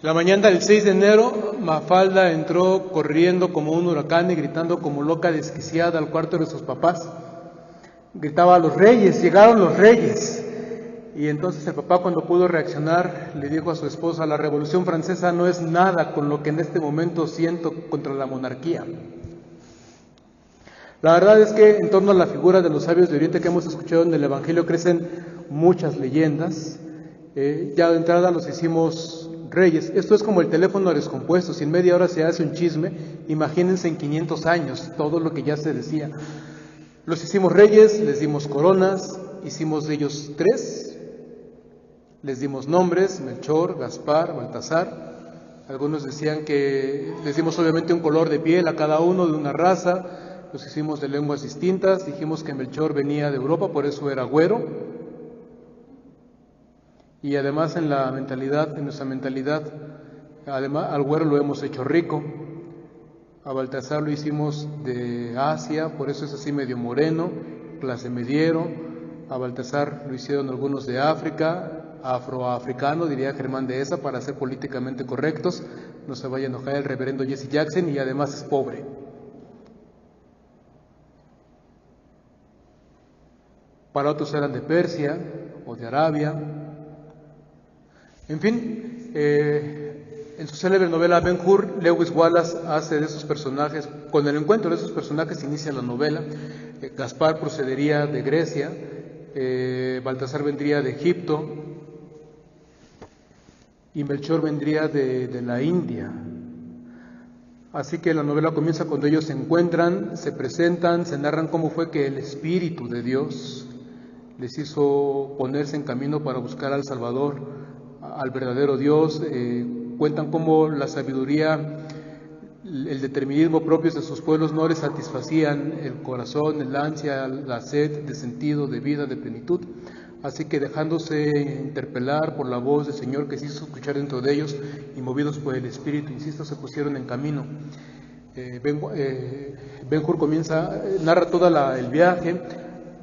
La mañana del 6 de enero, Mafalda entró corriendo como un huracán y gritando como loca desquiciada al cuarto de sus papás. Gritaba: los reyes, llegaron los reyes. Y entonces el papá, cuando pudo reaccionar, le dijo a su esposa: la Revolución Francesa no es nada con lo que en este momento siento contra la monarquía. La verdad es que en torno a la figura de los sabios de Oriente que hemos escuchado en el Evangelio crecen muchas leyendas. Ya de entrada los hicimos reyes. Esto es como el teléfono descompuesto. Si en media hora se hace un chisme, imagínense en 500 años todo lo que ya se decía. Los hicimos reyes, les dimos coronas, hicimos de ellos 3, les dimos nombres: Melchor, Gaspar, Baltasar. Algunos decían que les dimos obviamente un color de piel a cada uno, de una raza. Los hicimos de lenguas distintas. Dijimos que Melchor venía de Europa, por eso era güero. Y además en nuestra mentalidad, además al güero lo hemos hecho rico. A Baltasar lo hicimos de Asia, por eso es así medio moreno, clase mediero. A Baltasar lo hicieron algunos de África, afroafricano, diría Germán Dehesa, para ser políticamente correctos. No se vaya a enojar el reverendo Jesse Jackson, y además es pobre. Para otros eran de Persia o de Arabia. En fin, en su célebre novela Ben-Hur, Lewis Wallace hace de esos personajes, con el encuentro de esos personajes inicia la novela. Gaspar procedería de Grecia, Baltasar vendría de Egipto y Melchor vendría de la India. Así que la novela comienza cuando ellos se encuentran, se presentan, se narran cómo fue que el Espíritu de Dios les hizo ponerse en camino para buscar al Salvador, al verdadero Dios. Cuentan cómo la sabiduría, el determinismo propios de sus pueblos no les satisfacían el corazón, el ansia, la sed de sentido, de vida, de plenitud. Así que dejándose interpelar por la voz del Señor que se hizo escuchar dentro de ellos y movidos por el Espíritu, insisto, se pusieron en camino. Ben-Hur narra todo el viaje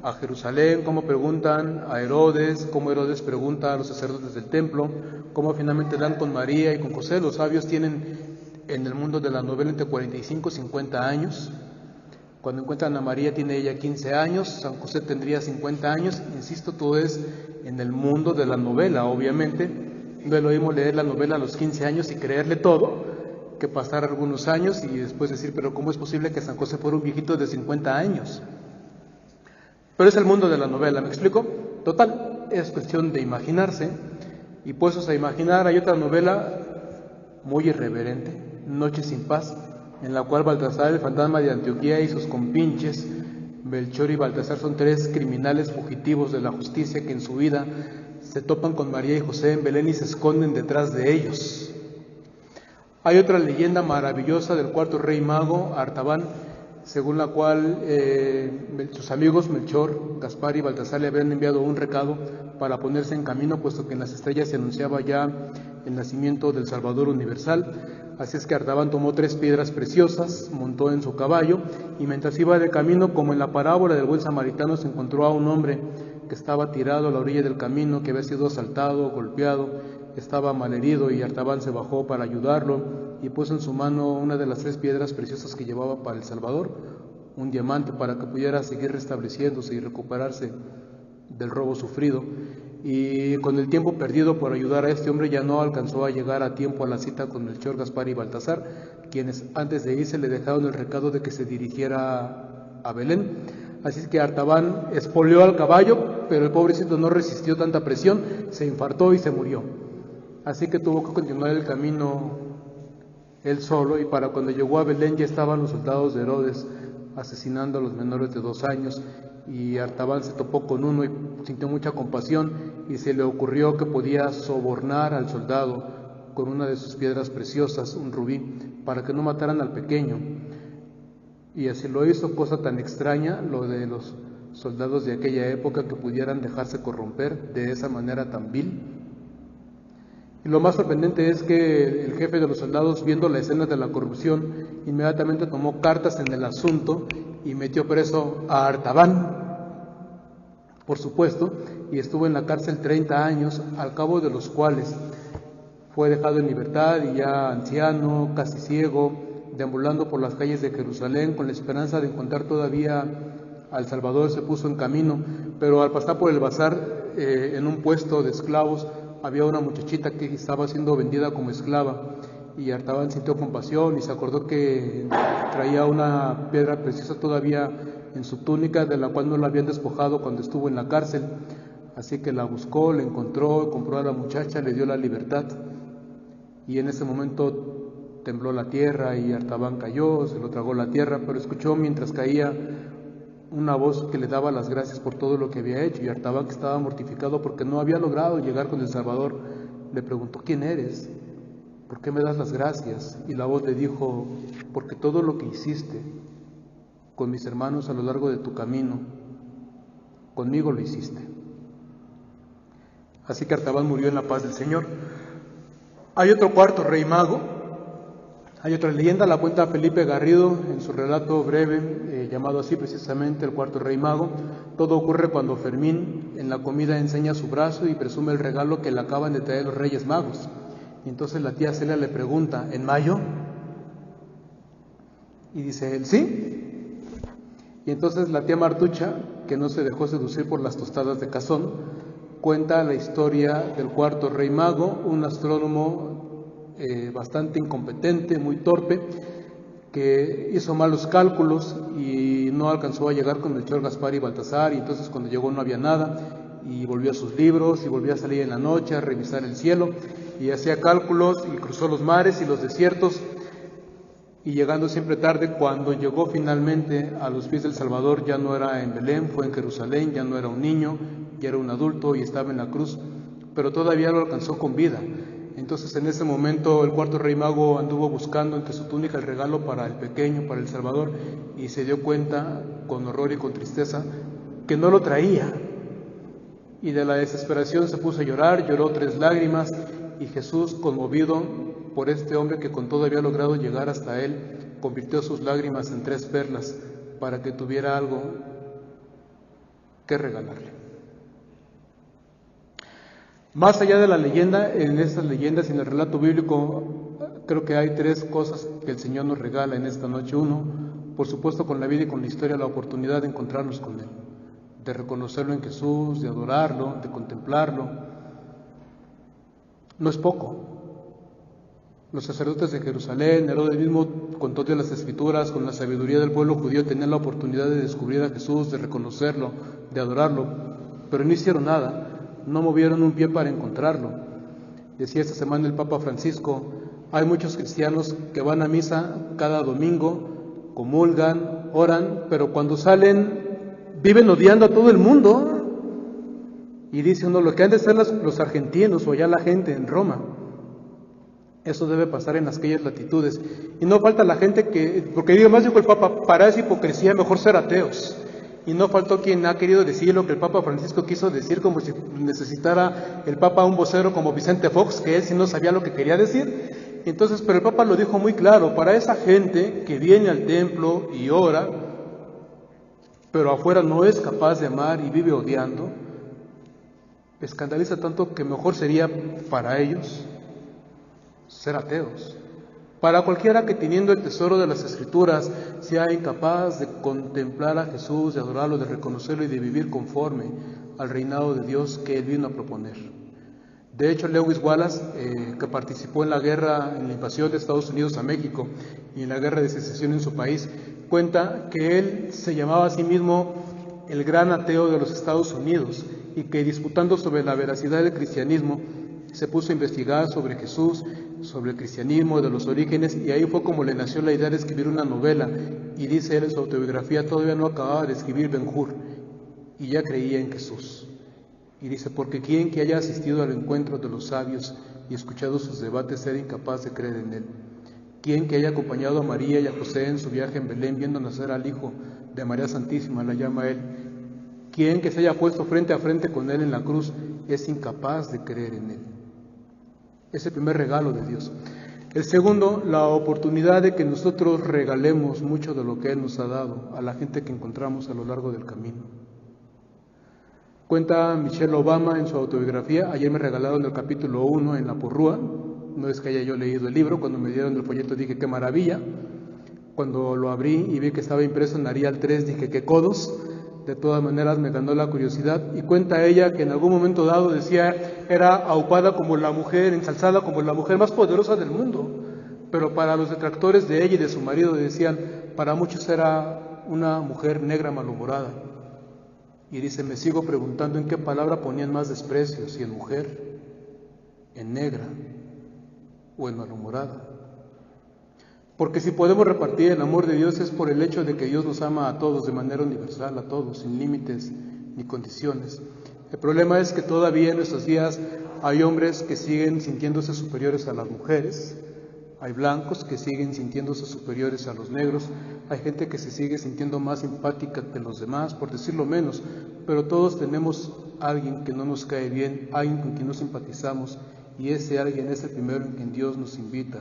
a Jerusalén, cómo preguntan a Herodes, cómo Herodes pregunta a los sacerdotes del templo, cómo finalmente dan con María y con José. Los sabios tienen en el mundo de la novela entre 45 y 50 años. Cuando encuentran a María tiene ella 15 años, San José tendría 50 años. Insisto, todo es en el mundo de la novela, obviamente. No es lo mismo leer la novela a los 15 años y creerle todo, que pasar algunos años y después decir: pero ¿cómo es posible que San José fuera un viejito de 50 años? Pero es el mundo de la novela, ¿me explico? Total, es cuestión de imaginarse. Y puestos a imaginar, hay otra novela muy irreverente, Noche sin paz, en la cual Baltasar, el fantasma de Antioquía, y sus compinches, Melchor y Baltasar, son 3 criminales fugitivos de la justicia que en su vida se topan con María y José en Belén y se esconden detrás de ellos. Hay otra leyenda maravillosa del cuarto rey mago, Artaban, según la cual sus amigos Melchor, Gaspar y Baltasar le habían enviado un recado para ponerse en camino, puesto que en las estrellas se anunciaba ya el nacimiento del Salvador universal. Así es que Artaban tomó 3 piedras preciosas, montó en su caballo, y mientras iba de camino, como en la parábola del buen samaritano, se encontró a un hombre que estaba tirado a la orilla del camino, que había sido asaltado, golpeado, estaba malherido, y Artaban se bajó para ayudarlo y puso en su mano una de las 3 piedras preciosas que llevaba para el Salvador, un diamante, para que pudiera seguir restableciéndose y recuperarse del robo sufrido. Y con el tiempo perdido por ayudar a este hombre, ya no alcanzó a llegar a tiempo a la cita con Melchor, Gaspar y Baltasar, quienes antes de irse le dejaron el recado de que se dirigiera a Belén. Así es que Artaban espoleó al caballo, pero el pobrecito no resistió tanta presión, se infartó y se murió. Así que tuvo que continuar el camino él solo, y para cuando llegó a Belén ya estaban los soldados de Herodes asesinando a los menores de 2 años, y Artaban se topó con uno y sintió mucha compasión, y se le ocurrió que podía sobornar al soldado con una de sus piedras preciosas, un rubí, para que no mataran al pequeño. Y así lo hizo, cosa tan extraña lo de los soldados de aquella época, que pudieran dejarse corromper de esa manera tan vil. Y lo más sorprendente es que el jefe de los soldados, viendo la escena de la corrupción, inmediatamente tomó cartas en el asunto y metió preso a Artaban, por supuesto, y estuvo en la cárcel 30 años, al cabo de los cuales Fue dejado en libertad y ya anciano, casi ciego, deambulando por las calles de Jerusalén con la esperanza de encontrar todavía al Salvador, se puso en camino, pero al pasar por el bazar, en un puesto de esclavos, había una muchachita que estaba siendo vendida como esclava, y Artaban sintió compasión y se acordó que traía una piedra preciosa todavía en su túnica, de la cual no la habían despojado cuando estuvo en la cárcel. Así que la buscó, la encontró, compró a la muchacha, le dio la libertad, y en ese momento tembló la tierra y Artaban cayó, se lo tragó la tierra, pero escuchó mientras caía una voz que le daba las gracias por todo lo que había hecho, y Artaban, que estaba mortificado porque no había logrado llegar con el Salvador, le preguntó: ¿quién eres? ¿Por qué me das las gracias? Y la voz le dijo: porque todo lo que hiciste con mis hermanos a lo largo de tu camino, conmigo lo hiciste. Así que Artaban murió en la paz del Señor. Hay otro cuarto rey mago, hay otra leyenda, la cuenta Felipe Garrido en su relato breve, llamado así precisamente El cuarto rey mago. Todo ocurre cuando Fermín en la comida enseña su brazo y presume el regalo que le acaban de traer los Reyes Magos. Y entonces la tía Celia le pregunta: ¿en mayo? Y dice él: sí. Y entonces la tía Martucha, que no se dejó seducir por las tostadas de cazón, cuenta la historia del cuarto rey mago, un astrónomo bastante incompetente, muy torpe, que hizo malos cálculos y no alcanzó a llegar con Melchor, Gaspar y Baltasar, y entonces cuando llegó no había nada, y volvió a sus libros y volvió a salir en la noche a revisar el cielo, y hacía cálculos y cruzó los mares y los desiertos, y llegando siempre tarde. Cuando llegó finalmente a los pies del Salvador, ya no era en Belén, fue en Jerusalén, ya no era un niño, ya era un adulto y estaba en la cruz, pero todavía lo alcanzó con vida. Entonces en ese momento el cuarto rey mago anduvo buscando entre su túnica el regalo para el pequeño, para el Salvador, y se dio cuenta con horror y con tristeza que no lo traía, y de la desesperación se puso a llorar, lloró 3 lágrimas, y Jesús, conmovido por este hombre que con todo había logrado llegar hasta él, convirtió sus lágrimas en 3 perlas para que tuviera algo que regalarle. Más allá de la leyenda, en estas leyendas y en el relato bíblico, creo que hay 3 cosas que el Señor nos regala en esta noche. 1, por supuesto, con la vida y con la historia, la oportunidad de encontrarnos con Él, de reconocerlo en Jesús, de adorarlo, de contemplarlo. No es poco. Los sacerdotes de Jerusalén, Herodes mismo, con todas las escrituras, con la sabiduría del pueblo judío, tenían la oportunidad de descubrir a Jesús, de reconocerlo, de adorarlo, pero no hicieron nada, no movieron un pie para encontrarlo. Decía esta semana el Papa Francisco: hay muchos cristianos que van a misa cada domingo, comulgan, oran, pero cuando salen viven odiando a todo el mundo. Y dice uno: lo que han de ser los argentinos o allá la gente en Roma. Eso debe pasar en aquellas latitudes. Y no falta la gente que, porque diga más, dijo el Papa, para esa hipocresía mejor ser ateos. Y no faltó quien ha querido decir lo que el Papa Francisco quiso decir, como si necesitara el Papa un vocero como Vicente Fox, que él sí no sabía lo que quería decir. Entonces, pero el Papa lo dijo muy claro: para esa gente que viene al templo y ora, pero afuera no es capaz de amar y vive odiando, escandaliza tanto que mejor sería para ellos ser ateos. Para cualquiera que, teniendo el tesoro de las Escrituras, sea incapaz de contemplar a Jesús, de adorarlo, de reconocerlo y de vivir conforme al reinado de Dios que Él vino a proponer. De hecho, Lewis Wallace, que participó en la guerra, en la invasión de Estados Unidos a México y en la guerra de secesión en su país, cuenta que él se llamaba a sí mismo el gran ateo de los Estados Unidos, y que, disputando sobre la veracidad del cristianismo, se puso a investigar sobre Jesús, sobre el cristianismo, de los orígenes, y ahí fue como le nació la idea de escribir una novela. Y dice él en su autobiografía: todavía no acababa de escribir Ben-Hur y ya creía en Jesús. Y dice: porque quien que haya asistido al encuentro de los sabios y escuchado sus debates era incapaz de creer en él. Quien que haya acompañado a María y a José en su viaje en Belén, viendo nacer al Hijo de María Santísima, la llama él. Quien que se haya puesto frente a frente con él en la cruz es incapaz de creer en él. Es el primer regalo de Dios. El segundo, la oportunidad de que nosotros regalemos mucho de lo que Él nos ha dado a la gente que encontramos a lo largo del camino. Cuenta Michelle Obama en su autobiografía: ayer me regalaron el capítulo 1 en La Porrúa, no es que haya yo leído el libro, cuando me dieron el folleto dije qué maravilla, cuando lo abrí y vi que estaba impreso en Arial 3 dije qué codos. De todas maneras me ganó la curiosidad y cuenta ella que en algún momento dado decía era aupada como la mujer, ensalzada como la mujer más poderosa del mundo, pero para los detractores de ella y de su marido decían, para muchos era una mujer negra malhumorada. Y dice, me sigo preguntando en qué palabra ponían más desprecio, si en mujer, en negra o en malhumorada. Porque si podemos repartir el amor de Dios es por el hecho de que Dios nos ama a todos de manera universal, a todos, sin límites ni condiciones. El problema es que todavía en nuestros días hay hombres que siguen sintiéndose superiores a las mujeres, hay blancos que siguen sintiéndose superiores a los negros, hay gente que se sigue sintiendo más simpática que los demás, por decirlo menos, pero todos tenemos a alguien que no nos cae bien, alguien con quien no simpatizamos, y ese alguien es el primero en quien Dios nos invita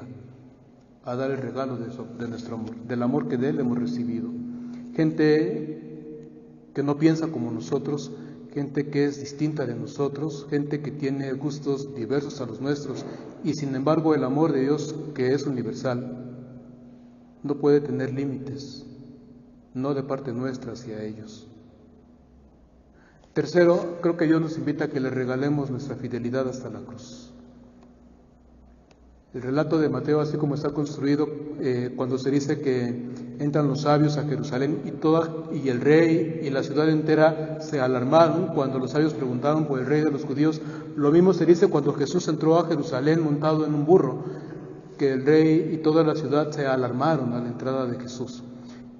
a dar el regalo de nuestro amor, del amor que de Él hemos recibido. Gente que no piensa como nosotros, gente que es distinta de nosotros, gente que tiene gustos diversos a los nuestros, y sin embargo el amor de Dios, que es universal, no puede tener límites, no de parte nuestra hacia ellos. Tercero, creo que Dios nos invita a que le regalemos nuestra fidelidad hasta la cruz. El relato de Mateo, así como está construido, cuando se dice que entran los sabios a Jerusalén y el rey y la ciudad entera se alarmaron cuando los sabios preguntaron por el rey de los judíos, lo mismo se dice cuando Jesús entró a Jerusalén montado en un burro, que el rey y toda la ciudad se alarmaron a la entrada de Jesús.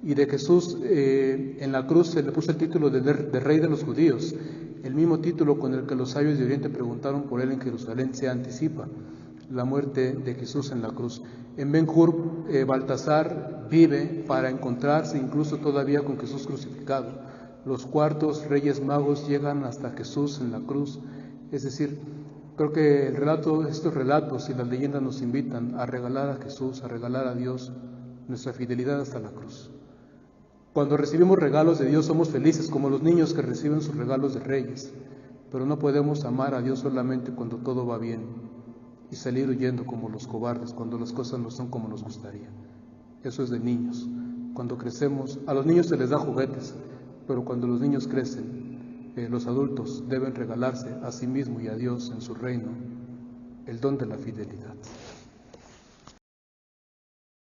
Y de Jesús en la cruz se le puso el título de rey de los judíos, el mismo título con el que los sabios de Oriente preguntaron por él en Jerusalén se anticipa la muerte de Jesús en la cruz. En Ben-Hur, Baltasar vive para encontrarse incluso todavía con Jesús crucificado. Los cuartos reyes magos llegan hasta Jesús en la cruz. Es decir, creo que estos relatos y las leyendas nos invitan a regalar a Jesús, a regalar a Dios nuestra fidelidad hasta la cruz. Cuando recibimos regalos de Dios somos felices, como los niños que reciben sus regalos de reyes, pero no podemos amar a Dios solamente cuando todo va bien y salir huyendo como los cobardes cuando las cosas no son como nos gustaría. Eso es de niños. Cuando crecemos, a los niños se les da juguetes, pero cuando los niños crecen, los adultos deben regalarse a sí mismos y a Dios en su reino el don de la fidelidad.